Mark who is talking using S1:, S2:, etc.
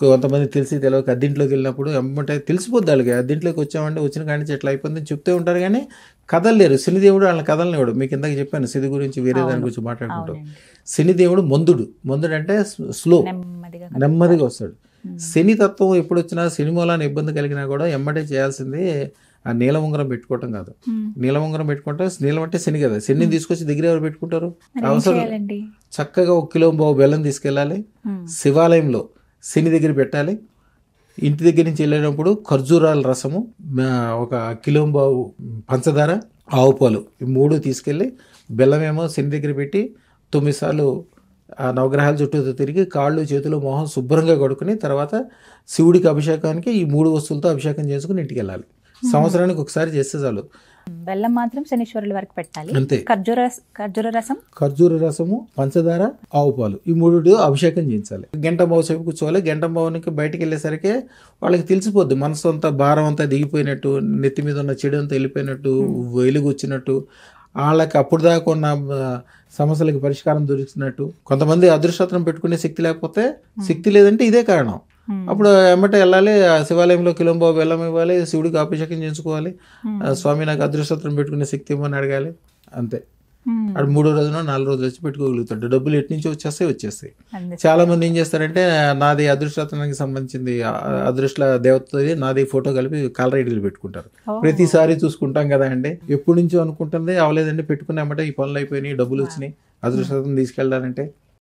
S1: కొంతమంది తెలిసి తెలియక అద్దింట్లోకి వెళ్ళినప్పుడు ఎమ్మంటే తెలిసిపోద్ది వాళ్ళకి, అద్దింట్లోకి వచ్చామంటే వచ్చిన కాడి నుంచి ఎట్లా అయిపోతుందని చెప్తూ ఉంటారు, కానీ కదలలేరు. శనిదేవుడు వాళ్ళని కదలనివాడు. మీకు ఇందాక చెప్పాను శని గురించి, వేరే దాని గురించి మాట్లాడుకుంటాం. శనిదేవుడు మందుడు అంటే స్లో, నెమ్మదిగా వస్తాడు. శని తత్వం ఎప్పుడు వచ్చినా, శని మూలాన్ని ఇబ్బంది కలిగినా కూడా ఎమ్మటే చేయాల్సింది ఆ నీలం ఉంగరం పెట్టుకోవటం కాదు. నీలం ఉంగరం పెట్టుకుంటే, నీలం అంటే శని కదా, శని తీసుకొచ్చి దగ్గర ఎవరు పెట్టుకుంటారు? అవసరం చక్కగా 1 కిలో బెల్లం తీసుకెళ్ళాలి, శివాలయంలో శని దగ్గర పెట్టాలి. ఇంటి దగ్గర నుంచి వెళ్ళేటప్పుడు ఖర్జూరాల రసము, 1 కిలో పంచదార, ఆవు పాలు, ఈ 3 తీసుకెళ్ళి బెల్లమేమో శని దగ్గర పెట్టి 9 సార్లు ఆ నవగ్రహాల చుట్టూ తిరిగి కాళ్ళు చేతులు మొహం శుభ్రంగా కడుక్కుని తర్వాత శివుడికి అభిషేకానికి ఈ 3 వస్తువులతో అభిషేకం చేసుకుని ఇంటికి వెళ్ళాలి. సంవత్సరానికి ఒకసారి చేస్తే చాలు.
S2: బెల్లం మాత్రం శనీశ్వరుల వరకు పెట్టాలి.
S1: అంతే.
S2: ఖర్జూర
S1: రసము, పంచదార, ఆవు పాలు, ఈ 3 అభిషేకం చేయించాలి. గంట బావు సేపు కూర్చోవాలి. గంట బావునికి బయటకు వెళ్ళేసరికి వాళ్ళకి తెలిసిపోద్ది, మనసు అంతా భారం అంతా దిగిపోయినట్టు, నెత్తి మీద ఉన్న చెడు అంతా వెళ్ళిపోయినట్టు, వెలుగు వచ్చినట్టు, వాళ్ళకి అప్పుడు దాకా ఉన్న సమస్యలకి పరిష్కారం దొరుకుతున్నట్టు. కొంతమంది అదృష్టం పెట్టుకునే శక్తి లేకపోతే, శక్తి లేదంటే ఇదే కారణం. అప్పుడు ఎమ్మటే వెళ్ళాలి, శివాలయంలో కిలోంబావు బెల్లం ఇవ్వాలి, శివుడికి అభిషేకం చేసుకోవాలి, స్వామి నాకు అదృష్టం పెట్టుకునే శక్తి ఇవ్వమని అడగాలి. అంతే. అటు 3వ రోజున 4 రోజులు వచ్చి పెట్టుకోగలుగుతాడు. డబ్బులు ఎటు నుంచి వచ్చేస్తాయి. చాలా మంది ఏం చేస్తారంటే, నాది అదృష్టానికి సంబంధించింది, అదృష్ట దేవత నాది ఫోటో కలిపి కాలర్ ఐడీలు పెట్టుకుంటారు. ప్రతిసారి చూసుకుంటాం కదా అండి, ఎప్పటి నుంచో అనుకుంటుంది, అవలేదండి, పెట్టుకున్నామంటే ఈ పనులు అయిపోయినాయి, డబ్బులు వచ్చినాయి, అదృష్టం తీసుకెళ్ళాలంటే